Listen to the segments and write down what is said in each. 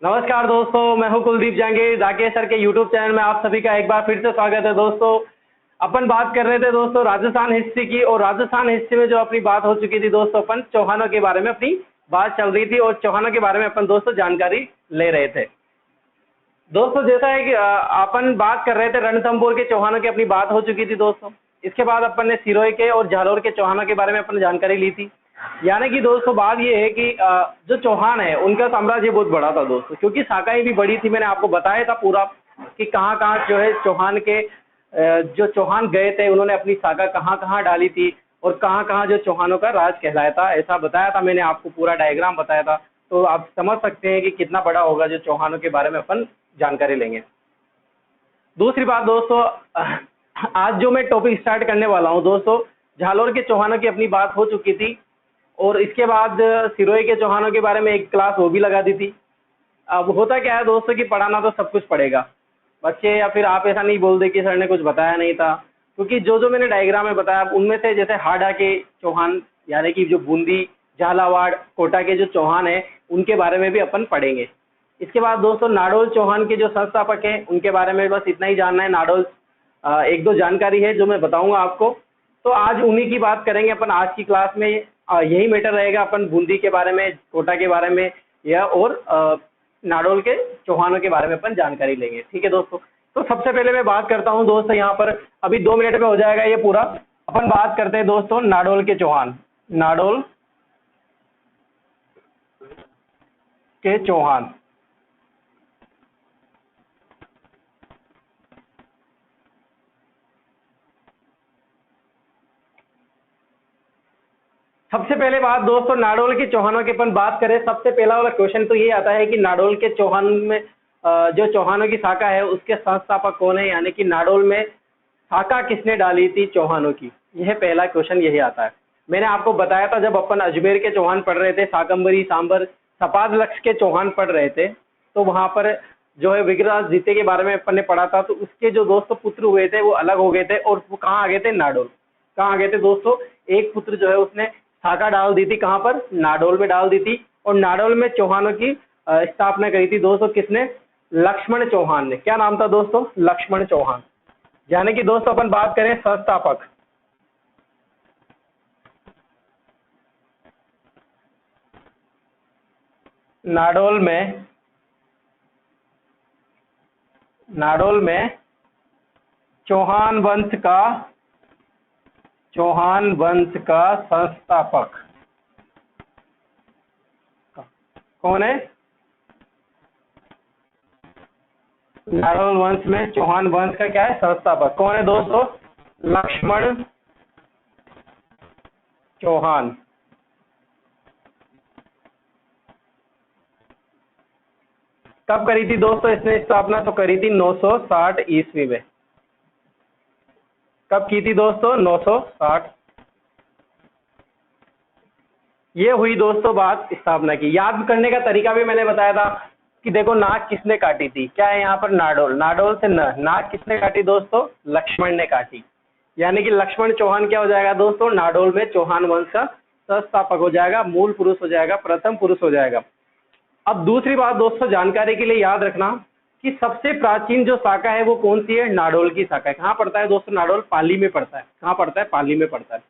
नमस्कार दोस्तों, मैं हूं कुलदीप जहांगीर। राकेश सर के यूट्यूब चैनल में आप सभी का एक बार फिर से स्वागत है। दोस्तों, अपन बात कर रहे थे दोस्तों राजस्थान हिस्ट्री की, और राजस्थान हिस्ट्री में जो अपनी बात हो चुकी थी दोस्तों, अपन चौहानों के बारे में अपनी बात चल रही थी और चौहानों के बारे में अपन दोस्तों जानकारी ले रहे थे। दोस्तों जैसा है कि अपन बात कर रहे थे रणथंभौर के चौहानों की अपनी बात हो चुकी थी दोस्तों। इसके बाद अपन ने सिरोही के और जालौर के चौहानों के बारे में अपन जानकारी ली थी। यानी कि दोस्तों बात ये है कि जो चौहान है उनका साम्राज्य बहुत बड़ा था दोस्तों, क्योंकि शाखाएं भी बड़ी थी। मैंने आपको बताया था पूरा कि कहाँ कहाँ जो है चौहान के जो चौहान गए थे उन्होंने अपनी शाखा कहाँ कहाँ डाली थी और कहाँ कहाँ जो चौहानों का राज कहलाया था, ऐसा बताया था मैंने आपको, पूरा डायग्राम बताया था। तो आप समझ सकते हैं कि कितना बड़ा होगा जो चौहानों के बारे में अपन जानकारी लेंगे। दूसरी बात दोस्तों, आज जो मैं टॉपिक स्टार्ट करने वाला हूं दोस्तों, जालौर के चौहानों की अपनी बात हो चुकी थी और इसके बाद सिरोही के चौहानों के बारे में एक क्लास वो भी लगा दी थी। अब होता क्या है दोस्तों कि पढ़ाना तो सब कुछ पड़ेगा बच्चे, या फिर आप ऐसा नहीं बोल दे कि सर ने कुछ बताया नहीं था, क्योंकि जो जो मैंने डायग्राम में बताया उनमें से जैसे हाड़ा के चौहान यानी कि जो बूंदी झालावाड़ कोटा के जो चौहान है उनके बारे में भी अपन पढ़ेंगे। इसके बाद दोस्तों नाडोल चौहान के जो संस्थापक हैं उनके बारे में बस इतना ही जानना है। नाडोल एक दो जानकारी है जो मैं बताऊंगा आपको, तो आज उन्हीं की बात करेंगे अपन आज की क्लास में। यही मैटर रहेगा, अपन बूंदी के बारे में, कोटा के बारे में या और नाडोल के चौहानों के बारे में अपन जानकारी लेंगे। ठीक है दोस्तों, तो सबसे पहले मैं बात करता हूं दोस्तों, यहाँ पर अभी 2 मिनट में हो जाएगा ये पूरा। अपन बात करते हैं दोस्तों नाडोल के चौहान, नाडोल के चौहान। सबसे पहले बात दोस्तों, नाडोल के चौहानों की अपन बात करें, सबसे पहला वाला क्वेश्चन तो ये आता है कि नाडोल के चौहान में जो चौहानों की शाखा है उसके संस्थापक कौन है, यानी कि नाडोल में शाखा किसने डाली थी चौहानों की। यह पहला क्वेश्चन यही आता है। मैंने आपको बताया था जब अपन अजमेर के चौहान पढ़ रहे थे, शाकंभरी सांबर सपाद लक्ष्य के चौहान पढ़ रहे थे, तो वहां पर जो है विग्रहराज जीते के बारे में अपन ने पढ़ा था। तो उसके जो दोस्तों पुत्र हुए थे वो अलग हो गए थे और वो कहाँ आ गए थे, नाडोल। कहाँ आ गए थे दोस्तों, एक पुत्र जो है उसने शाखा डाल दी थी, कहाँ पर, नाडोल में डाल दी थी। और नाडोल में चौहानों की स्थापना करी थी दोस्तों, किसने, लक्ष्मण चौहान ने। क्या नाम था दोस्तों, लक्ष्मण चौहान। यानी कि दोस्तों अपन बात करें संस्थापक, नाडोल में चौहान वंश का संस्थापक कौन है, नाडोल वंश में चौहान वंश का क्या है, संस्थापक कौन है दोस्तों, लक्ष्मण चौहान। कब करी थी दोस्तों इसने स्थापना, तो करी थी 960 ईस्वी में। कब की थी दोस्तों, 960। ये हुई दोस्तों बात स्थापना की। याद करने का तरीका भी मैंने बताया था कि देखो नाक किसने काटी थी, क्या है यहाँ पर, नाडोल से नाक किसने काटी दोस्तों, लक्ष्मण ने काटी। यानी कि लक्ष्मण चौहान क्या हो जाएगा दोस्तों, नाडोल में चौहान वंश का संस्थापक हो जाएगा, मूल पुरुष हो जाएगा, प्रथम पुरुष हो जाएगा। अब दूसरी बात दोस्तों जानकारी के लिए याद रखना कि सबसे प्राचीन जो शाखा है वो कौन सी है, नाडोल की शाखा है। कहाँ पड़ता है दोस्तों, नाडोल पाली में पड़ता है। कहाँ पड़ता है, पाली में पड़ता है।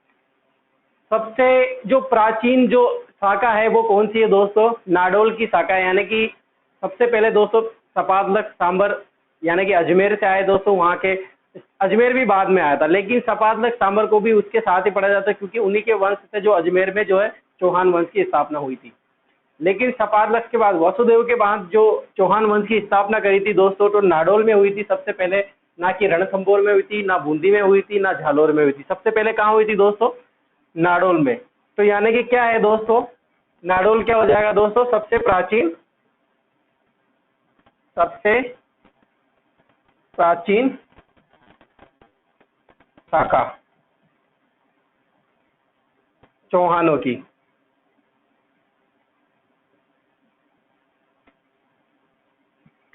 सबसे जो प्राचीन जो शाखा है वो कौन सी है दोस्तों, नाडोल की शाखा है। यानी कि सबसे पहले दोस्तों सपादलक सांबर यानी कि अजमेर से आए दोस्तों, वहाँ के अजमेर भी बाद में आया था, लेकिन सपादलक सांबर को भी उसके साथ ही पढ़ा जाता है, क्योंकि उन्हीं के वंश से जो अजमेर में जो है चौहान वंश की स्थापना हुई थी। लेकिन सपादलक के बाद वसुदेव के बाद जो चौहान वंश की स्थापना करी थी दोस्तों, तो नाडोल में हुई थी सबसे पहले, ना कि रणथंभौर में हुई थी, ना बूंदी में हुई थी, ना झालोर में हुई थी। सबसे पहले कहाँ हुई थी दोस्तों, नाडोल में। तो यानी कि क्या है दोस्तों, नाडोल क्या हो जाएगा दोस्तों, सबसे प्राचीन शाखा चौहानों की।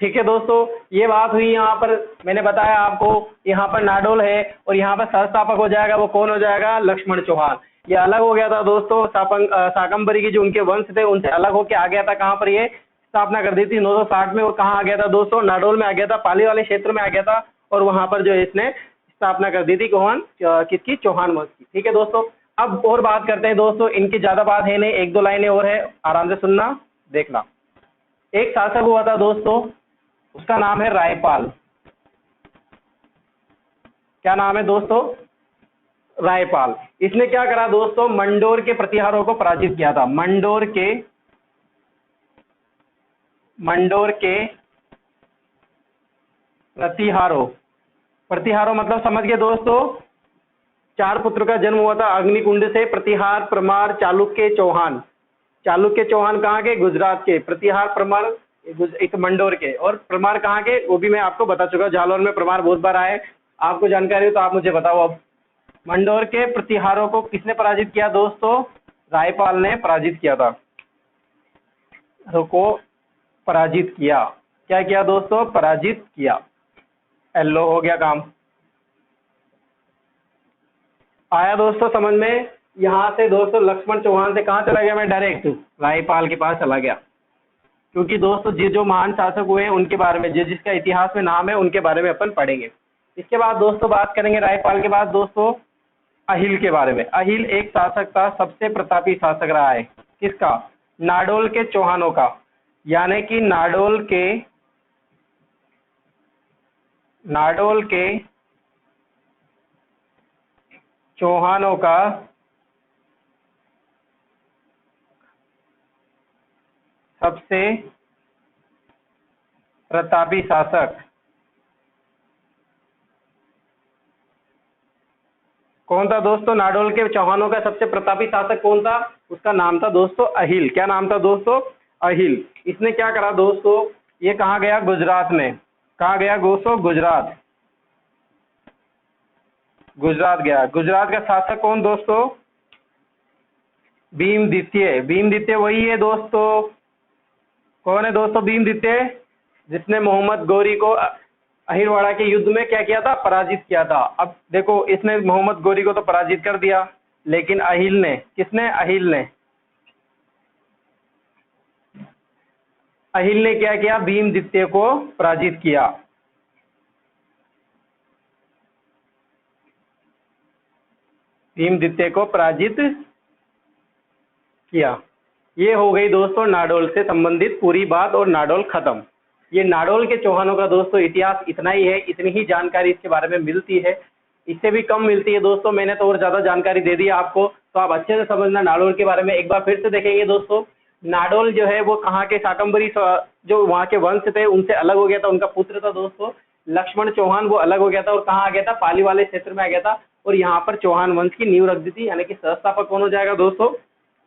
ठीक है दोस्तों, ये बात हुई। यहाँ पर मैंने बताया आपको, यहाँ पर नाडोल है और यहाँ पर संस्थापक हो जाएगा, वो कौन हो जाएगा, लक्ष्मण चौहान। ये अलग हो गया था दोस्तों, शाकंभरी के जो उनके वंश थे उनसे अलग होके आ गया था, कहाँ पर, ये स्थापना कर दी थी 960 में। और कहाँ आ गया था दोस्तों? नाडोल में आ गया था, पाली वाले क्षेत्र में आ गया था। और वहां पर जो है इसने स्थापना कर दी थी कौन, किसकी? चौहान वंश की। ठीक है दोस्तों, अब और बात करते हैं दोस्तों, इनकी ज्यादा बात है नहीं, एक दो लाइनें और है, आराम से सुनना देखना। एक शासक हुआ था दोस्तों, उसका नाम है रायपाल। क्या नाम है दोस्तों? रायपाल। इसने क्या करा दोस्तों? मंडोर के प्रतिहारों को पराजित किया था। मंडोर के प्रतिहारों, प्रतिहारों मतलब समझ गए दोस्तों? चार पुत्र का जन्म हुआ था अग्निकुंड से, प्रतिहार, परमार, चालुक्य, चौहान। चालुक्य चौहान कहाँ के? गुजरात के। प्रतिहार, परमार एक मंडोर के। और परमार कहाँ के? वो भी मैं आपको बता चुका हूँ, जालौर में परमार बहुत बार आए। आपको जानकारी हो तो आप मुझे बताओ। अब मंडोर के प्रतिहारों को किसने पराजित किया दोस्तों? रायपाल ने पराजित किया था। को पराजित किया, क्या किया दोस्तों? पराजित किया। एलो हो गया काम। आया दोस्तों समझ में? यहाँ से दोस्तों लक्ष्मण चौहान से कहाँ चला गया मैं? डायरेक्ट रायपाल के पास चला गया। क्योंकि दोस्तों जो महान शासक हुए हैं उनके बारे में, जिसका इतिहास में नाम है, उनके बारे में अपन पढ़ेंगे। इसके बाद दोस्तों बात करेंगे रायपाल के बाद दोस्तों अहिल के बारे में। अहिल एक शासक था, सबसे प्रतापी शासक रहा है। किसका? नाडोल के चौहानों का। यानी कि नाडोल के चौहानों का सबसे प्रतापी शासक कौन था दोस्तों? नाडोल के चौहानों का सबसे प्रतापी शासक कौन था? उसका नाम था दोस्तों अहिल। क्या नाम था दोस्तों? अहिल। इसने क्या करा दोस्तों? ये कहाँ गया? गुजरात में। कहाँ गया दोस्तों? गुजरात। गुजरात गया। गुजरात का शासक कौन दोस्तों? भीमद्वितीय। भीमद्वितीय वही है दोस्तों। कौन है दोस्तों भीमद्वितीय? जिसने मोहम्मद गौरी को अहिरवाड़ा के युद्ध में क्या किया था? पराजित किया था। अब देखो, इसने मोहम्मद गौरी को तो पराजित कर दिया, लेकिन अहिल ने, किसने? अहिल ने क्या किया? भीमद्वितीय को पराजित किया। भीमद्वितीय को पराजित किया। ये हो गई दोस्तों नाडोल से संबंधित पूरी बात, और नाडोल खत्म। ये नाडोल के चौहानों का दोस्तों इतिहास इतना ही है, इतनी ही जानकारी इसके बारे में मिलती है, इससे भी कम मिलती है दोस्तों। मैंने तो और ज्यादा जानकारी दे दी आपको, तो आप अच्छे से समझना नाडोल के बारे में। एक बार फिर से देखेंगे दोस्तों, नाडोल जो है वो कहाँ के? शाकंभरी जो वहाँ के वंश थे उनसे अलग हो गया था। उनका पुत्र था दोस्तों लक्ष्मण चौहान, वो अलग हो गया था और कहाँ आ गया था? पाली वाले क्षेत्र में आ गया था। और यहाँ पर चौहान वंश की नींव रख दी थी। यानी कि संस्थापक कौन हो जाएगा दोस्तों?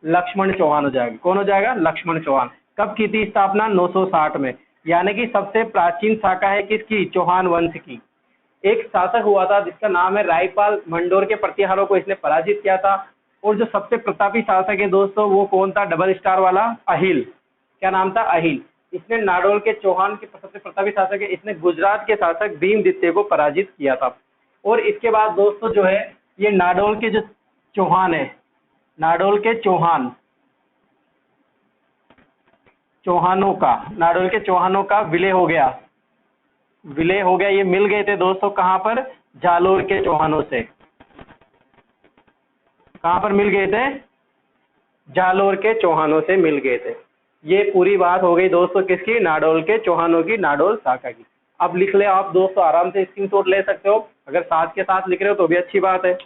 लक्ष्मण चौहान हो जाएगा। कौन हो जाएगा? लक्ष्मण चौहान। कब की थी स्थापना? 960 में। यानी कि सबसे प्राचीन शाखा है किसकी? चौहान वंश की। एक शासक हुआ था जिसका नाम है रायपाल, मंडोर के प्रतिहारों को इसने पराजित किया था। और जो सबसे प्रतापी शासक है दोस्तों वो कौन था? डबल स्टार वाला अहिल। क्या नाम था? अहिल। इसने नाडोल के चौहान के सबसे प्रतापी शासक है, इसने गुजरात के शासक भीमद्वितीय को पराजित किया था। और इसके बाद दोस्तों जो है ये नाडोल के जो चौहान है, नाडोल के नाडोल के चौहानों का विलय हो गया। ये मिल गए थे दोस्तों कहां पर? जालोर के चौहानों से। कहां पर मिल गए थे? जालोर के चौहानों से मिल गए थे। ये पूरी बात हो गई दोस्तों किसकी? नाडोल के चौहानों की, नाडोल शाखा की। अब लिख ले आप दोस्तों, आराम से स्क्रीनशॉट ले सकते हो। अगर साथ के साथ लिख रहे हो तो भी अच्छी बात है।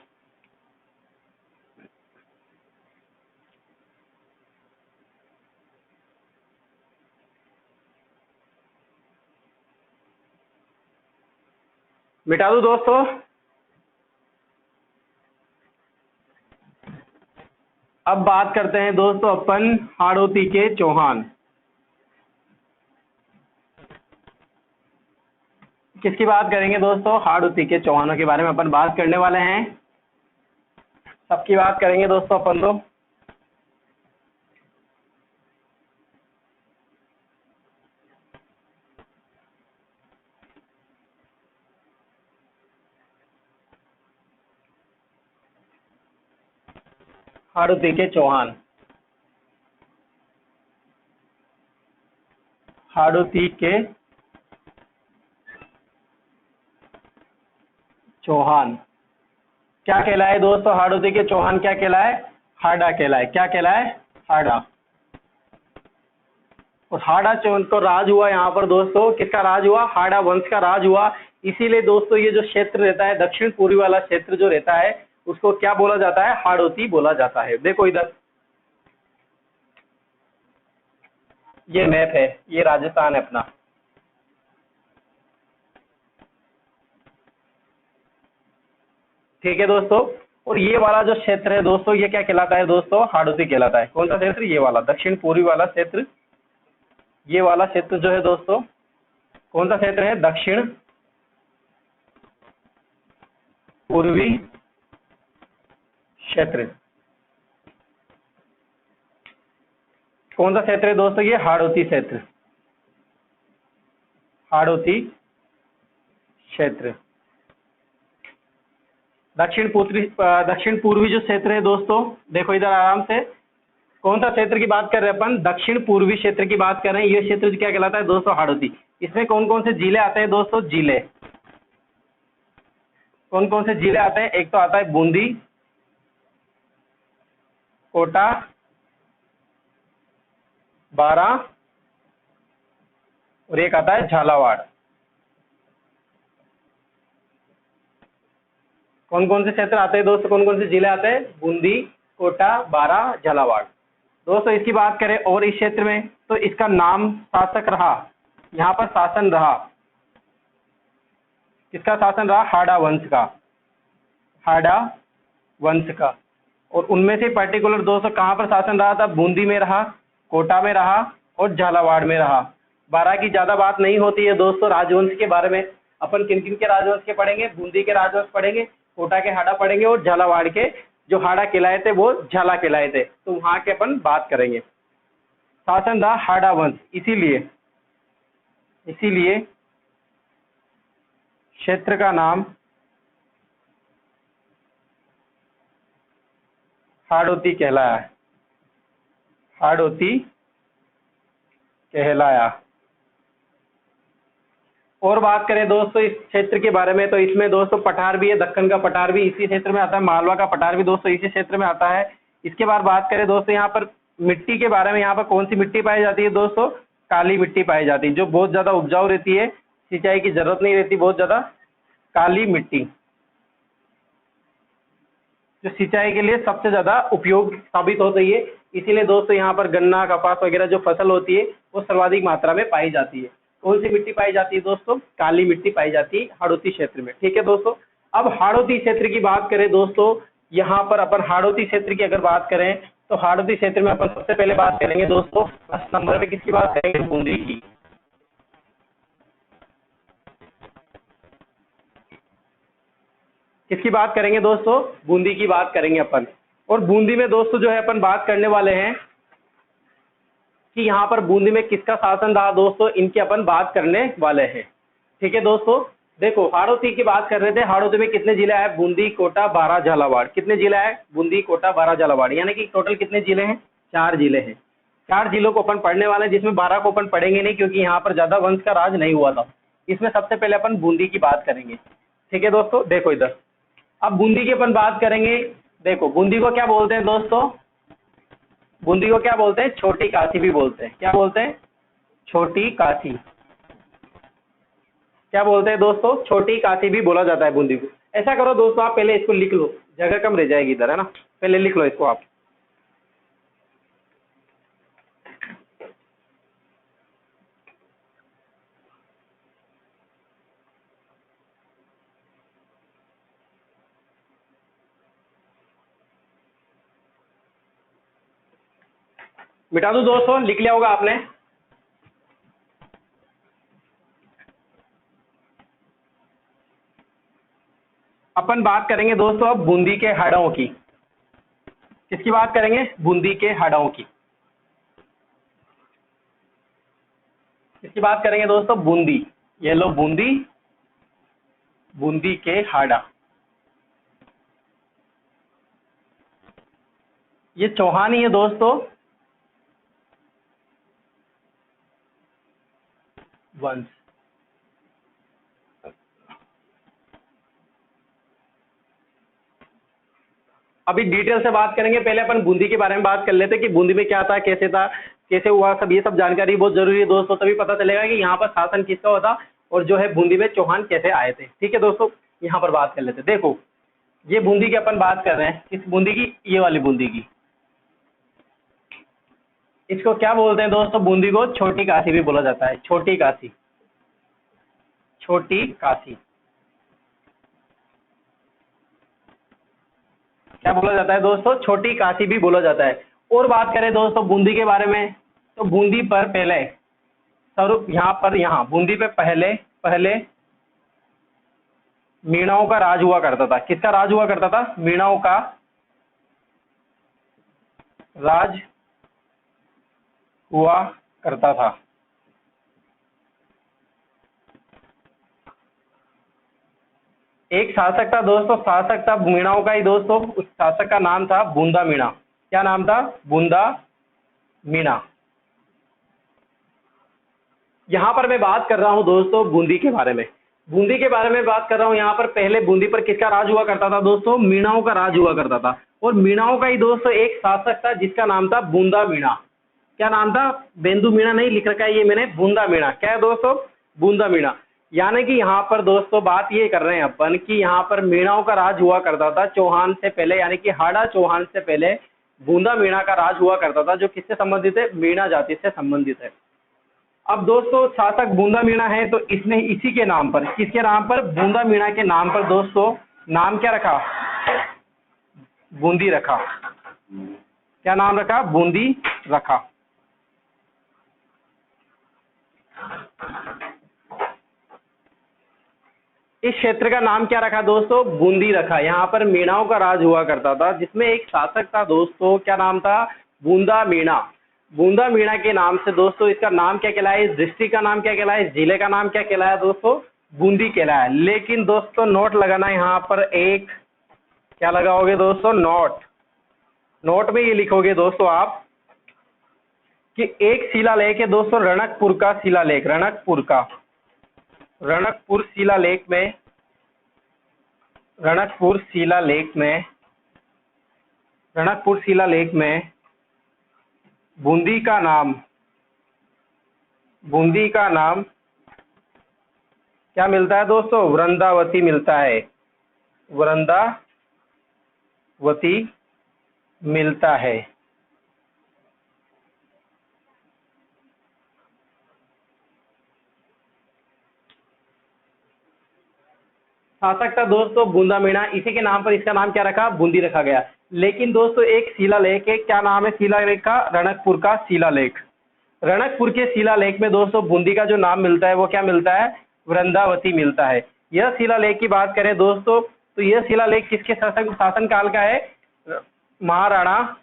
मिटा दूं दोस्तों? अब बात करते हैं दोस्तों अपन हाड़ौती के चौहान। किसकी बात करेंगे दोस्तों? हाड़ौती के चौहानों के बारे में अपन बात करने वाले हैं। सबकी बात करेंगे दोस्तों अपन लोग। हाड़ौती के चौहान। हाड़ौती के चौहान क्या कहलाए दोस्तों? हाड़ौती के चौहान क्या कहलाए? हाड़ा कहलाए। क्या कहलाए? हाड़ा। और हाड़ा चौहान को राज हुआ यहाँ पर दोस्तों, किसका राज हुआ? हाड़ा वंश का राज हुआ। इसीलिए दोस्तों ये जो क्षेत्र रहता है, दक्षिण पूर्वी वाला क्षेत्र जो रहता है, उसको क्या बोला जाता है? हाड़ौती बोला जाता है। देखो इधर ये मैप है, ये राजस्थान है अपना। ठीक है दोस्तों। और ये वाला जो क्षेत्र है दोस्तों, ये क्या कहलाता है दोस्तों? हाड़ौती कहलाता है। कौन सा क्षेत्र? ये वाला दक्षिण पूर्वी वाला क्षेत्र। ये वाला क्षेत्र जो है दोस्तों, कौन सा क्षेत्र है? दक्षिण पूर्वी क्षेत्र। कौन सा क्षेत्र है दोस्तों? ये हाड़ौती क्षेत्र। हाड़ौती क्षेत्र। दक्षिण पूर्वी जो क्षेत्र है दोस्तों, देखो इधर आराम से, कौन सा क्षेत्र की बात कर रहे हैं अपन? दक्षिण पूर्वी क्षेत्र की बात कर रहे हैं। ये क्षेत्र क्या कहलाता है दोस्तों? हाड़ौती। इसमें कौन कौन से जिले आते हैं दोस्तों? जिले कौन कौन से जिले आते हैं? एक तो आता है बूंदी, कोटा, बारा, और एक आता है झालावाड़। कौन कौन से क्षेत्र आते हैं दोस्तों? कौन कौन से जिले आते हैं? बूंदी, कोटा, बारा, झालावाड़। दोस्तों इसकी बात करें और इस क्षेत्र में, तो इसका नाम शासक रहा, यहाँ पर शासन रहा, किसका शासन रहा? हाड़ा वंश का। हाड़ा वंश का। और उनमें से पर्टिकुलर दोस्तों कहाँ पर शासन रहा था? बूंदी में रहा, कोटा में रहा, और झालावाड़ में रहा। बारह की ज्यादा बात नहीं होती है दोस्तों राजवंश के बारे में। अपन किन किन के राजवंश के पढ़ेंगे? बूंदी के राजवंश पढ़ेंगे, कोटा के हाड़ा पढ़ेंगे, और झालावाड़ के जो हाड़ा कहलाए थे वो झाला कहलाए थे, तो वहां के अपन बात करेंगे। शासन रहा हाड़ा वंश, इसीलिए इसीलिए क्षेत्र का नाम हाड़ौती कहलाया। हाड़ौती कहलाया। और बात करें दोस्तों इस क्षेत्र के बारे में, तो इसमें दोस्तों पठार भी है, दक्कन का पठार भी इसी क्षेत्र में आता है, मालवा का पठार भी दोस्तों इसी क्षेत्र में आता है। इसके बाद बात करें दोस्तों यहाँ पर मिट्टी के बारे में, यहाँ पर कौन सी मिट्टी पाई जाती है दोस्तों? काली मिट्टी पाई जाती है, जो बहुत ज्यादा उपजाऊ रहती है, सिंचाई की जरूरत नहीं रहती बहुत ज्यादा। काली मिट्टी जो सिंचाई के लिए सबसे ज्यादा उपयोग साबित होती है, इसीलिए दोस्तों यहाँ पर गन्ना, कपास वगैरह जो फसल होती है वो सर्वाधिक मात्रा में पाई जाती है। कौन सी मिट्टी पाई जाती है दोस्तों? काली मिट्टी पाई जाती है हाड़ौती क्षेत्र में। ठीक है दोस्तों। अब हाड़ौती क्षेत्र की बात करें दोस्तों, यहाँ पर अपन हाड़ौती क्षेत्र की अगर बात करें, तो हाड़ौती क्षेत्र में अपन सबसे पहले बात करेंगे दोस्तों, फर्स्ट नंबर पे किसकी बात करेंगे? बूंदी की। किसकी बात करेंगे दोस्तों? बूंदी की बात करेंगे अपन। और बूंदी में दोस्तों जो है अपन बात करने वाले हैं कि यहाँ पर बूंदी में किसका शासन रहा दोस्तों, इनकी अपन बात करने वाले हैं। ठीक है दोस्तों। देखो हाड़ौती की बात कर रहे थे, हाड़ौती में कितने जिले आए? बूंदी, कोटा, बारा, झालावाड़। कितने जिले आए? बूंदी, कोटा, बारा, झालावाड़, यानी कि टोटल कितने जिले हैं? 4 जिले हैं। 4 जिलों को अपन पढ़ने वाले हैं, जिसमें 12 को अपन पढ़ेंगे नहीं, क्योंकि यहाँ पर ज्यादा वंश का राज नहीं हुआ था। इसमें सबसे पहले अपन बूंदी की बात करेंगे। ठीक है दोस्तों। देखो इधर, अब बूंदी की अपन बात करेंगे। देखो बूंदी को क्या बोलते हैं दोस्तों? बूंदी को क्या बोलते हैं? छोटी काशी भी बोलते हैं। क्या बोलते हैं? छोटी काशी। क्या बोलते हैं दोस्तों? छोटी काशी भी बोला जाता है बूंदी को। ऐसा करो दोस्तों, आप पहले इसको लिख लो, जगह कम रह जाएगी इधर, है ना। पहले लिख लो इसको आप। मिटा दो दोस्तों, लिख लिया होगा आपने। अपन बात करेंगे दोस्तों अब बूंदी के हाड़ों की। किसकी बात करेंगे? बूंदी के हाड़ों की। किसकी बात करेंगे दोस्तों? बूंदी। ये लो बूंदी, बूंदी के हाड़ा। ये चौहान ही है दोस्तों। वंश। अभी डिटेल से बात करेंगे, पहले अपन बूंदी के बारे में बात कर लेते कि बूंदी में क्या था, कैसे हुआ, सब ये सब जानकारी बहुत जरूरी है दोस्तों, तभी पता चलेगा कि यहाँ पर शासन किसका होता और जो है बूंदी में चौहान कैसे आए थे। ठीक है दोस्तों, यहाँ पर बात कर लेते। देखो ये बूंदी की अपन बात कर रहे हैं, किस बूंदी की, ये वाली बूंदी की। इसको क्या बोलते हैं दोस्तों, बूंदी को छोटी काशी भी बोला जाता है, छोटी काशी, छोटी काशी क्या बोला जाता है दोस्तों, छोटी काशी भी बोला जाता है। और बात करें दोस्तों बूंदी के बारे में, तो बूंदी पर पहले स्वरूप यहाँ बूंदी पे पहले पहले मीणाओं का राज हुआ करता था। किसका राज हुआ करता था, मीणाओं का राज हुआ करता था। एक शासक था दोस्तों, शासक था मीणाओं का ही दोस्तों, उस शासक का नाम था बूंदा मीणा। क्या नाम था, बूंदा मीणा। यहाँ पर मैं बात कर रहा हूँ दोस्तों बूंदी के बारे में, बूंदी के बारे में बात कर रहा हूँ। यहाँ पर पहले बूंदी पर किसका राज हुआ करता था दोस्तों, मीणाओं का राज हुआ करता था। और मीणाओं का ही दोस्तों एक शासक था जिसका नाम था बूंदा मीणा। क्या नाम था, बेंदु मीणा नहीं लिख रखा है ये मैंने, बूंदा मीणा। क्या है दोस्तों, बूंदा मीणा। यानी कि यहाँ पर दोस्तों बात ये कर रहे हैं अपन कि यहाँ पर मीणाओं का राज हुआ करता था चौहान से पहले, यानी कि हाड़ा चौहान से पहले बूंदा मीणा का राज हुआ करता था, जो किससे संबंधित है, मीणा जाति से संबंधित है। अब दोस्तों शासक बूंदा मीणा है, तो इसने इसी के नाम पर, किसके नाम पर, बूंदा मीणा के नाम पर दोस्तों नाम क्या रखा, बूंदी रखा। क्या नाम रखा, बूंदी रखा। इस क्षेत्र का नाम क्या रखा दोस्तों, बूंदी रखा। यहाँ पर मीणाओं का राज हुआ करता था, जिसमें एक शासक था दोस्तों, क्या नाम था, बूंदा मीणा। बूंदा मीणा के नाम से दोस्तों इसका नाम क्या कहलाया, इस डिस्ट्रिक्ट का नाम क्या कहलाया, इस जिले का नाम क्या कहलाया दोस्तों, बूंदी कहलाया। लेकिन दोस्तों नोट लगाना यहाँ पर, एक क्या लगाओगे दोस्तों, नोट। नोट में ये लिखोगे दोस्तों आप कि एक शिलालेख है दोस्तों, रणकपुर का शिलालेख, रणकपुर शिलालेख में, रणकपुर शिलालेख में, रणकपुर शिलालेख में बूंदी का नाम, बूंदी का नाम क्या मिलता है दोस्तों, वृंदावती मिलता है, वृंदावती मिलता है। शासक था दोस्तों बूंदा मीणा, इसी के नाम पर इसका नाम क्या रखा, बूंदी रखा गया। लेकिन दोस्तों एक शिलालेख है, क्या नाम है शिलालेख का, रणकपुर का शिलालेख। रणकपुर के शिलालेख में दोस्तों बूंदी का जो नाम मिलता है वो क्या मिलता है, वृंदावती मिलता है। यह शिलालेख की बात करें दोस्तों, तो यह शिलालेख किसके शासन काल का है, महाराणा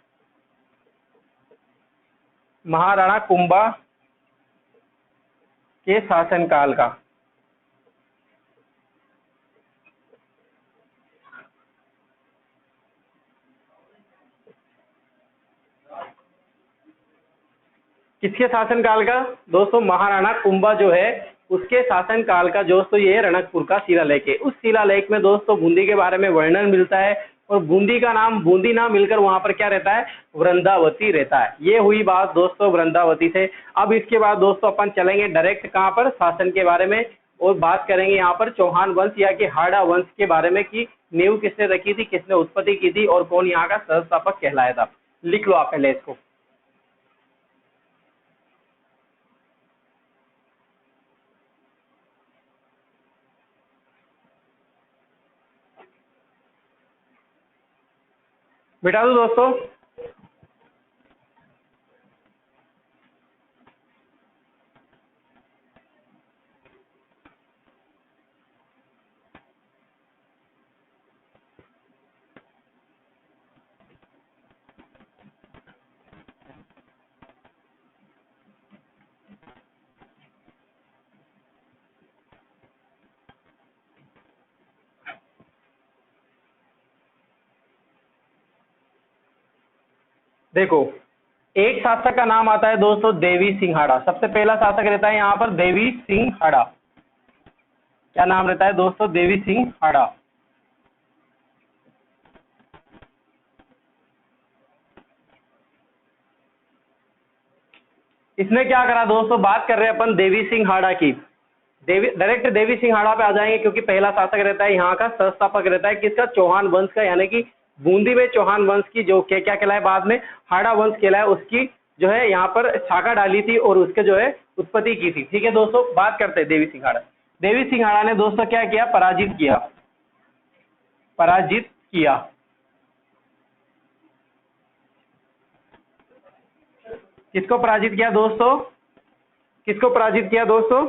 महाराणा कुंभा के शासन काल का। किसके शासन काल का दोस्तों, महाराणा कुंभा जो है उसके शासन काल का दोस्तों ये रणकपुर का शिलालेख है। उस शिलालेख में दोस्तों बूंदी के बारे में वर्णन मिलता है, और बूंदी का नाम बूंदी ना मिलकर वहां पर क्या रहता है, वृंदावती रहता है। ये हुई बात दोस्तों वृंदावती से। अब इसके बाद दोस्तों अपन चलेंगे डायरेक्ट कहाँ पर, शासन के बारे में, और बात करेंगे यहाँ पर चौहान वंश या कि हाड़ा वंश के बारे में, कि नींव किसने रखी थी, किसने उत्पत्ति की थी, और कौन यहाँ का संस्थापक कहलाया था। लिख लो आप पहले इसको। बिठा दो दोस्तों। देखो एक शासक का नाम आता है दोस्तों देवी सिंघाड़ा। सबसे पहला शासक रहता है यहाँ पर देवी सिंघाड़ा। क्या नाम रहता है दोस्तों? देवी सिंघाड़ा। इसने क्या करा दोस्तों? बात कर रहे हैं अपन देवी सिंघाड़ा की। डायरेक्ट देवी सिंघाड़ा पे आ जाएंगे क्योंकि पहला शासक रहता है यहाँ का, संस्थापक रहता है किसका? चौहान वंश का, यानी कि बूंदी में चौहान वंश की जो क्या कहलाए बाद में हाड़ा वंश कहलाए, उसकी जो है यहाँ पर शाखा डाली थी और उसके जो है उत्पत्ति की थी। ठीक है दोस्तों, बात करते हैं देवी सिंघाड़ा। देवी सिंघाड़ा ने दोस्तों क्या किया? पराजित किया। पराजित किया। किसको पराजित किया दोस्तों? किसको पराजित किया दोस्तों?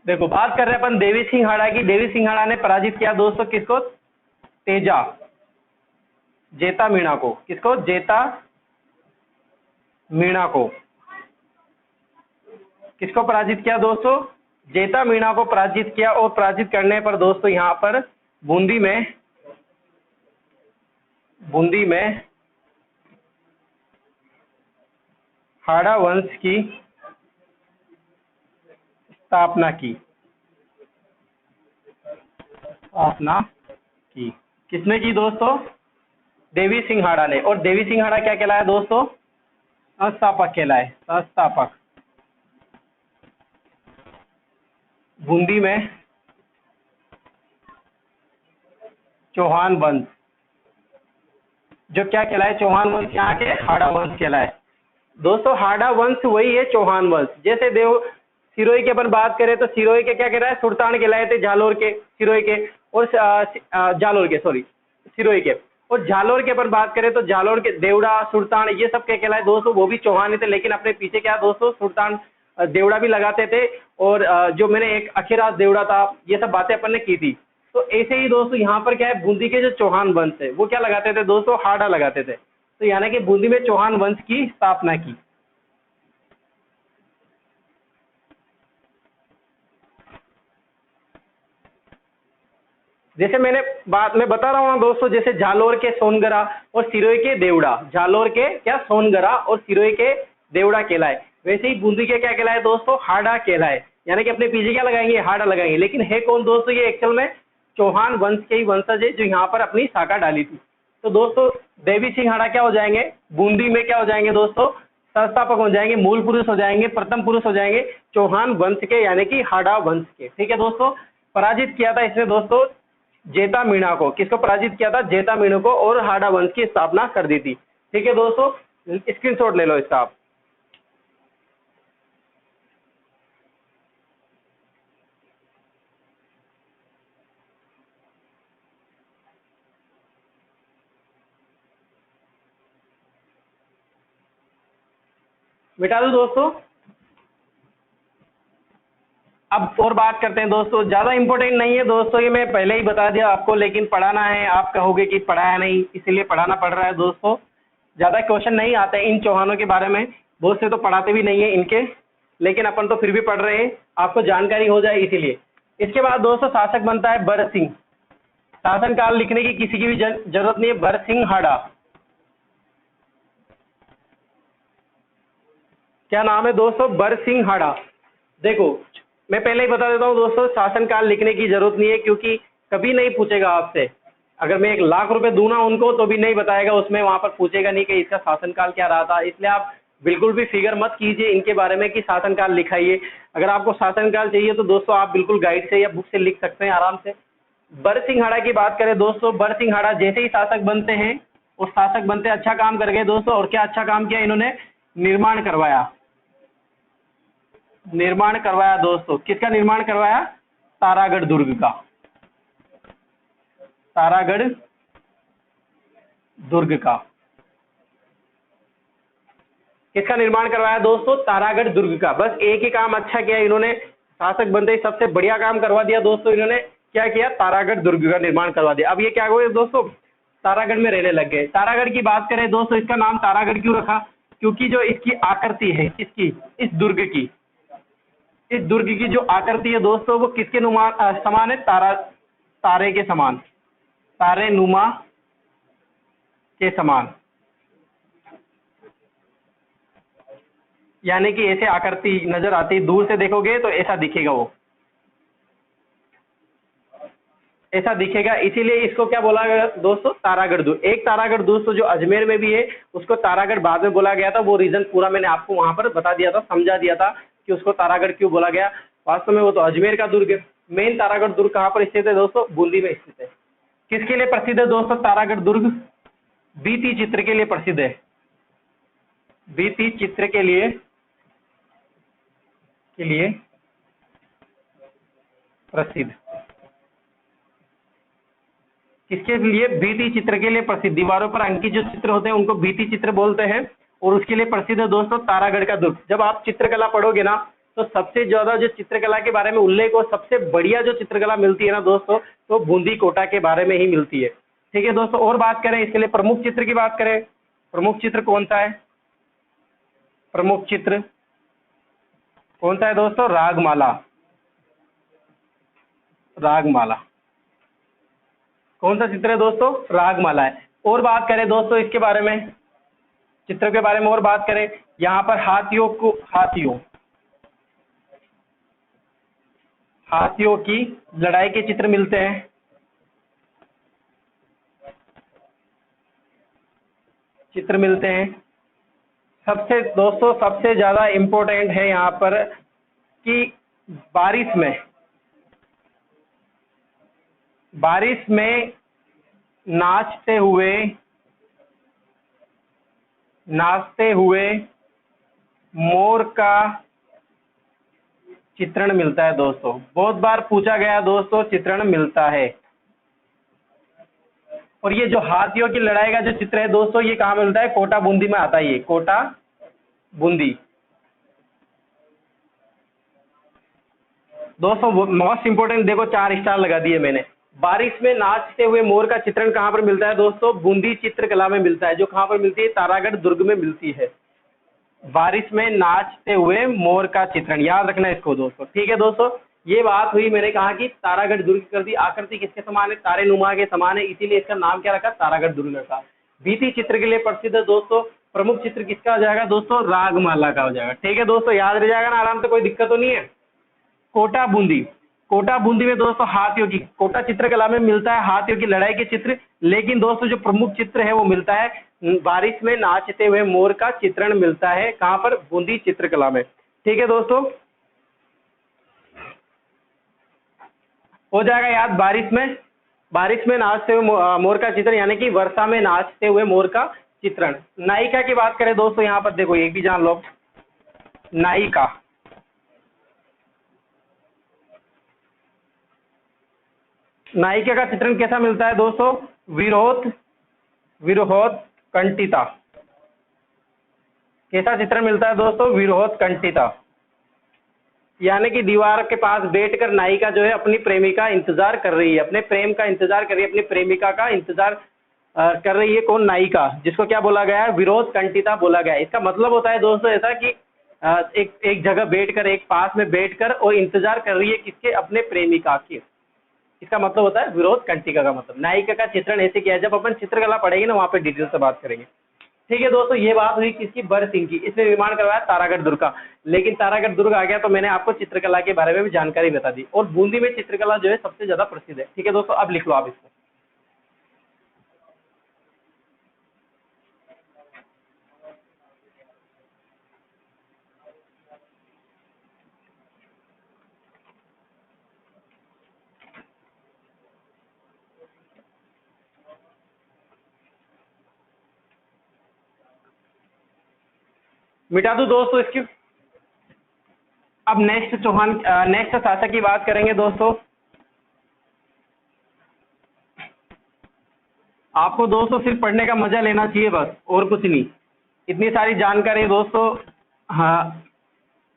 देखो, बात कर रहे हैं अपन देवी सिंघाड़ा की। देवी सिंघाड़ा ने पराजित किया दोस्तों किसको? तेजा जेता मीणा को। किसको? जेता मीणा को। किसको पराजित किया दोस्तों? जेता मीणा को पराजित किया। और पराजित करने पर दोस्तों यहाँ पर बूंदी में हाड़ा वंश की स्थापना की। किसने की दोस्तों? देवी सिंघाड़ा ने। और देवी सिंघाड़ा क्या कहलाया दोस्तों? संस्थापक कहलाए। संस्थापक। बूंदी में चौहान वंश, जो क्या कहलाए? चौहान वंश यहाँ के हाड़ा वंश कहलाए। दोस्तों हाड़ा वंश वही है चौहान वंश। जैसे सिरोही के अपन बात करें तो सिरोही के क्या कहलाए? सुल्तान कहलाए थे जालोर के, सिरोही के। और जालोर के, सॉरी, सिरोही के। और जालोर के अपन बात करें तो जालोर के देवड़ा, सुल्तान, ये सब क्या कहलाए दोस्तों? वो भी चौहान ही थे, लेकिन अपने पीछे क्या दोस्तों? सुल्तान देवड़ा भी लगाते थे। और जो मैंने एक अखीराज देवड़ा था, ये सब बातें अपन ने की थी। तो ऐसे ही दोस्तों यहाँ पर क्या है? बूंदी के जो चौहान वंश है वो क्या लगाते थे दोस्तों? हाड़ा लगाते थे। तो यानी कि बूंदी में चौहान वंश की स्थापना की। जैसे मैं बता रहा हूँ दोस्तों, जैसे जालोर के सोनगरा और सिरोही के देवड़ा, जालोर के क्या? सोनगरा और सिरोही के देवड़ा कहलाए। वैसे ही बूंदी के क्या कहलाए दोस्तों? हाड़ा कहलाए। यानी कि अपने पीछे क्या लगाएंगे? हाड़ा लगाएंगे। लेकिन है कौन दोस्तों? ये एक्चुअल में चौहान वंश के ही वंशज है जो यहाँ पर अपनी शाखा डाली थी। तो दोस्तों देवी सिंघाड़ा क्या हो जाएंगे? बूंदी में क्या हो जाएंगे दोस्तों? संस्थापक हो जाएंगे, मूल पुरुष हो जाएंगे, प्रथम पुरुष हो जाएंगे चौहान वंश के, यानी कि हाड़ा वंश के। ठीक है दोस्तों, पराजित किया था इसने दोस्तों जेता मीणा को। किसको पराजित किया था? जेता मीणा को। और हाड़ा वंश की स्थापना कर दी थी। ठीक है दोस्तों, स्क्रीनशॉट ले लो इसका आप। मिटा दो दोस्तों। अब और बात करते हैं दोस्तों, ज्यादा इंपॉर्टेंट नहीं है दोस्तों, ये मैं पहले ही बता दिया आपको, लेकिन पढ़ाना है। आप कहोगे कि पढ़ाया नहीं, इसीलिए पढ़ाना पड़ रहा है दोस्तों। ज्यादा क्वेश्चन नहीं आते इन चौहानों के बारे में, बहुत से तो पढ़ाते भी नहीं है इनके, लेकिन अपन तो फिर भी पढ़ रहे हैं, आपको जानकारी हो जाए इसीलिए। इसके बाद दोस्तों शासक बनता है बरसिंह। शासनकाल लिखने की किसी की भी जरूरत नहीं है। बरसिंघाड़ा। क्या नाम है दोस्तों? बरसिंघाड़ा। देखो मैं पहले ही बता देता हूँ दोस्तों, शासनकाल लिखने की जरूरत नहीं है, क्योंकि कभी नहीं पूछेगा आपसे। अगर मैं 1,00,000 रुपए दूं ना उनको तो भी नहीं बताएगा, उसमें वहां पर पूछेगा नहीं कि इसका शासनकाल क्या रहा था। इसलिए आप बिल्कुल भी फिगर मत कीजिए इनके बारे में कि शासनकाल लिखाइए। अगर आपको शासनकाल चाहिए तो दोस्तों आप बिल्कुल गाइड से या बुक से लिख सकते हैं आराम से। बरसिंघाड़ा की बात करें दोस्तों, बरसिंघाड़ा जैसे ही शासक बनते हैं, और शासक बनते अच्छा काम कर गए दोस्तों। और क्या अच्छा काम किया इन्होंने? निर्माण करवाया। निर्माण करवाया दोस्तों। किसका निर्माण करवाया? तारागढ़ दुर्ग का। तारागढ़ दुर्ग का। किसका निर्माण करवाया दोस्तों? तारागढ़ दुर्ग का। बस एक ही काम अच्छा किया इन्होंने, शासक बनते ही सबसे बढ़िया काम करवा दिया दोस्तों इन्होंने। क्या किया? तारागढ़ दुर्ग का निर्माण करवा दिया। अब ये क्या हुए दोस्तों? तारागढ़ में रहने लग गए। तारागढ़ की बात करें दोस्तों, इसका नाम तारागढ़ क्यों रखा? क्योंकि जो इसकी आकृति है, इसकी इस दुर्ग की, इस दुर्ग की जो आकृति है दोस्तों वो किसके समान है? तारे के समान, तारे नुमा के समान, यानी कि ऐसे आकृति नजर आती, दूर से देखोगे तो ऐसा दिखेगा, वो ऐसा दिखेगा। इसीलिए इसको क्या बोला गया दोस्तों? तारागढ़ दुर्ग। एक तारागढ़ दोस्तों जो अजमेर में भी है, उसको तारागढ़ बाद में बोला गया था। वो रीजन पूरा मैंने आपको वहां पर बता दिया था, समझा दिया था कि उसको तारागढ़ क्यों बोला गया। वास्तव में वो तो अजमेर का दुर्ग है। मेन तारागढ़ दुर्ग कहाँ पर स्थित है दोस्तों? बूंदी में स्थित है। किसके लिए प्रसिद्ध है दोस्तों तारागढ़ दुर्ग? भित्ति चित्र के लिए प्रसिद्ध है। भित्ति चित्र के लिए प्रसिद्ध। किसके लिए? भित्ति चित्र के लिए प्रसिद्ध। दीवारों पर अंकित जो चित्र होते हैं उनको भित्ति चित्र बोलते हैं, और उसके लिए प्रसिद्ध है दोस्तों तारागढ़ का दुर्ग। जब आप चित्रकला पढ़ोगे ना, तो सबसे ज्यादा जो चित्रकला के बारे में उल्लेख और सबसे बढ़िया जो चित्रकला मिलती है ना दोस्तों, तो बूंदी कोटा के बारे में ही मिलती है। ठीक है दोस्तों, और बात करें इसके लिए प्रमुख चित्र की बात करें, प्रमुख चित्र कौन सा है? प्रमुख चित्र कौन सा है दोस्तों? रागमाला। रागमाला कौन सा चित्र है दोस्तों? रागमाला है। और बात करें दोस्तों इसके बारे में, चित्र के बारे में और बात करें, यहाँ पर हाथियों की लड़ाई के चित्र मिलते हैं। सबसे ज्यादा इंपॉर्टेंट है यहाँ पर कि बारिश में नाचते हुए मोर का चित्रण मिलता है दोस्तों। बहुत बार पूछा गया दोस्तों, चित्रण मिलता है। और ये जो हाथियों की लड़ाई का जो चित्र है दोस्तों, ये कहाँ मिलता है? कोटा बूंदी में आता है। ये कोटा बूंदी दोस्तों मोस्ट इंपोर्टेंट। देखो 4 स्टार लगा दिए मैंने। बारिश में नाचते हुए मोर का चित्रण कहाँ पर मिलता है दोस्तों? बूंदी चित्रकला में मिलता है। जो कहाँ पर मिलती है? तारागढ़ दुर्ग में मिलती है। बारिश में नाचते हुए मोर का चित्रण, याद रखना इसको दोस्तों। ठीक है दोस्तों, ये बात हुई। मैंने कहा कि तारागढ़ दुर्ग कर दी। आकृति किसके समान है? तारे नुमा के समान है, इसीलिए इसका नाम क्या रखा? तारागढ़ दुर्ग रखा। भित्ति चित्र के लिए प्रसिद्ध है दोस्तों। प्रमुख चित्र किसका हो जाएगा दोस्तों? रागमाला का हो जाएगा। ठीक है दोस्तों, याद रह जाएगा ना आराम से, कोई दिक्कत तो नहीं है। कोटा बूंदी में दोस्तों हाथियों की, कोटा चित्रकला में मिलता है हाथियों की लड़ाई के चित्र। लेकिन दोस्तों जो प्रमुख चित्र है वो मिलता है बारिश में नाचते हुए मोर का चित्रण मिलता है। कहां पर? बूंदी चित्रकला में। ठीक है दोस्तों, हो जाएगा याद। बारिश में नाचते हुए मोर का चित्रण, यानी कि वर्षा में नाचते हुए मोर का चित्रण। नायिका की बात करें दोस्तों, यहाँ पर देखो एक भी जान लो, नायिका का चित्रण कैसा मिलता है दोस्तों? विरोध कंठिता। कैसा चित्रण मिलता है दोस्तों? विरोध कंठिता, यानी कि दीवार के पास बैठकर नायिका जो है अपनी प्रेमिका इंतजार कर रही है, अपने प्रेम का इंतजार कर रही है, अपनी प्रेमिका का इंतजार कर रही है। कौन? नायिका, जिसको क्या बोला गया है? विरोध कंठिता बोला गया है। इसका मतलब होता है दोस्तों ऐसा कि एक जगह बैठकर, एक पास में बैठकर और इंतजार कर रही है किसके? अपने प्रेमिका के। इसका मतलब होता है विरोध कंठिका का मतलब। नायिका का चित्रण ऐसे किया है। जब अपन चित्रकला पढ़ेंगे ना, वहां पे डिटेल से बात करेंगे। ठीक है दोस्तों, ये बात हुई किसकी? बर सिंह की। इसने निर्माण करवाया तारागढ़ दुर्ग का। लेकिन तारागढ़ दुर्ग आ गया तो मैंने आपको चित्रकला के बारे में भी जानकारी बता दी। और बूंदी में चित्रकला जो है सबसे ज्यादा प्रसिद्ध है। ठीक है दोस्तों, अब लिख लो आप इसको। मिटा दूं दोस्तों इसकी। अब नेक्स्ट शासक की बात करेंगे दोस्तों। आपको दोस्तों सिर्फ पढ़ने का मजा लेना चाहिए बस, और कुछ नहीं। इतनी सारी जानकारी दोस्तों, हाँ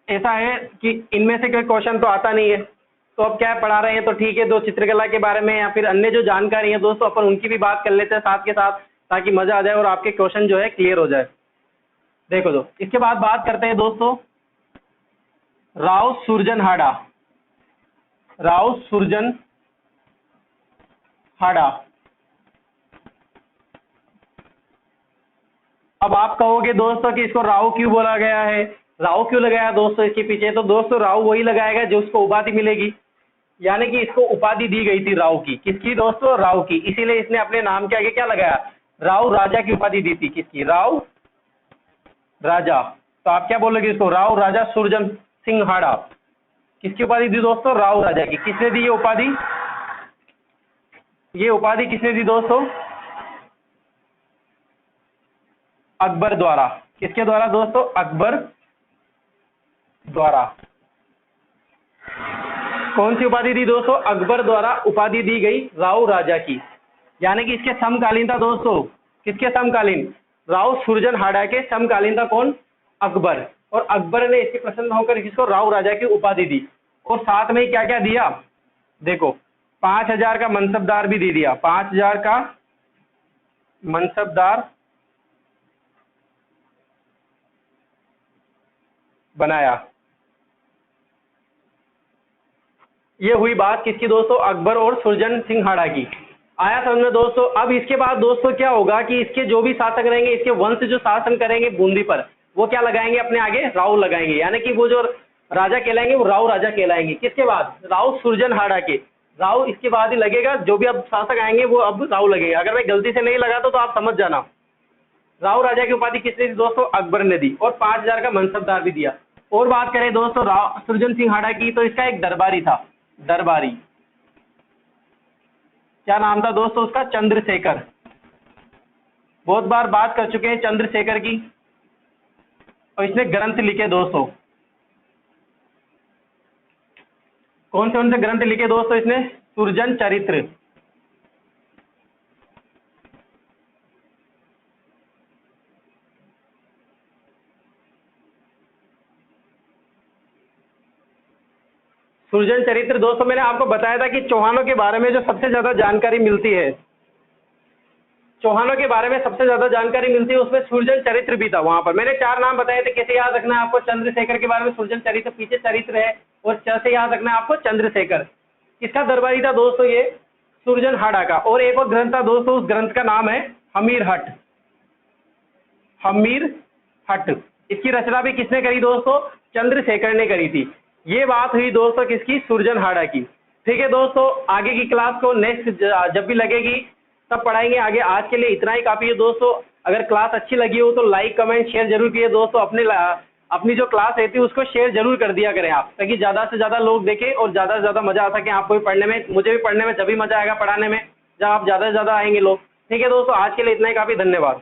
ऐसा है कि इनमें से कोई क्वेश्चन तो आता नहीं है, तो अब क्या पढ़ा रहे हैं तो ठीक है। दो चित्रकला के बारे में या फिर अन्य जो जानकारी है दोस्तों, अपन उनकी भी बात कर लेते हैं साथ के साथ, ताकि मजा आ जाए और आपके क्वेश्चन जो है क्लियर हो जाए। देखो इसके बाद बात करते हैं दोस्तों राव सुरजन हाड़ा, राव सुरजन हाड़ा। अब आप कहोगे दोस्तों कि इसको राव क्यों बोला गया है, राव क्यों लगाया दोस्तों इसके पीछे? तो दोस्तों राव वही लगाएगा जो उसको उपाधि मिलेगी, यानी कि इसको उपाधि दी गई थी राव की। किसकी दोस्तों? राव की। इसीलिए इसने अपने नाम के आगे क्या लगाया? राव राजा की उपाधि दी थी। किसकी? राव राजा। तो आप क्या बोलोगे इसको? राव राजा सुरजन सिंह हाड़ा। किसकी उपाधि दी दोस्तों? राव राजा की। किसने दी ये उपाधि? ये उपाधि किसने दी दोस्तों? अकबर द्वारा। किसके द्वारा दोस्तों? अकबर द्वारा। कौन सी उपाधि दी दोस्तों? अकबर द्वारा उपाधि दी गई राव राजा की, यानी कि इसके समकालीन था दोस्तों। किसके समकालीन? राव सुरजन हाड़ा के समकालीन था कौन? अकबर। और अकबर ने इसकी प्रसन्न होकर किसको? राव राजा की उपाधि दी। और साथ में क्या क्या दिया देखो, 5,000 का मनसबदार भी दे दिया। 5,000 का मनसबदार बनाया। ये हुई बात किसकी दोस्तों? अकबर और सुरजन सिंह हाड़ा की। आया समझ में दोस्तों? अब इसके बाद दोस्तों क्या होगा कि इसके जो भी शासक रहेंगे, इसके वंश जो शासन करेंगे बूंदी पर, वो क्या लगाएंगे अपने आगे? राव लगाएंगे, यानी कि वो जो राजा कहलाएंगे वो राव राजा कहलाएंगे। किसके बाद? राव सुरजन हाड़ा के। राव इसके बाद ही लगेगा, जो भी अब शासक आएंगे वो अब राव लगेगा। अगर मैं गलती से नहीं लगाता तो आप समझ जाना। राव राजा की उपाधि किसने दी दोस्तों? अकबर ने दी। और 5,000 का मनसबदार भी दिया। और बात करें दोस्तों राव सुरजन सिंह हाड़ा की, तो इसका एक दरबारी था। दरबारी, क्या नाम था दोस्तों उसका? चंद्रशेखर। बहुत बार बात कर चुके हैं चंद्रशेखर की। और इसने ग्रंथ लिखे दोस्तों। कौन से ग्रंथ लिखे दोस्तों इसने? सुरजन चरित्र। सुरजन चरित्र दोस्तों, मैंने आपको बताया था कि चौहानों के बारे में जो सबसे ज्यादा जानकारी मिलती है, चौहानों के बारे में सबसे ज्यादा जानकारी मिलती है, उसमें सुरजन चरित्र भी था। वहां पर मैंने 4 नाम बताए थे। कैसे याद रखना है आपको? चंद्रशेखर के बारे में सुरजन चरित्र, पीछे चरित्र है, और च से याद रखना है आपको चंद्रशेखर। किसका दरबारी था दोस्तों? ये सुरजन हाड़ा का। और एक और ग्रंथ था दोस्तों, उस ग्रंथ का नाम है हमीर हट। हमीर हट। इसकी रचना भी किसने करी दोस्तों? चंद्रशेखर ने करी थी। ये बात हुई दोस्तों किसकी? सुरजन हाड़ा की। ठीक है दोस्तों, आगे की क्लास को नेक्स्ट जब भी लगेगी तब पढ़ाएंगे आगे। आज के लिए इतना ही काफी है दोस्तों। अगर क्लास अच्छी लगी हो तो लाइक कमेंट शेयर जरूर कीजिए दोस्तों। अपनी जो क्लास रहती है उसको शेयर जरूर कर दिया करें आप, ताकि ज्यादा से ज्यादा लोग देखें और ज्यादा से ज्यादा मजा आ सके आपको भी पढ़ने में, मुझे भी पढ़ने में। जब भी मजा आएगा पढ़ाने में जब आप ज्यादा से ज्यादा आएंगे लोग। ठीक है दोस्तों, आज के लिए इतना ही काफी। धन्यवाद।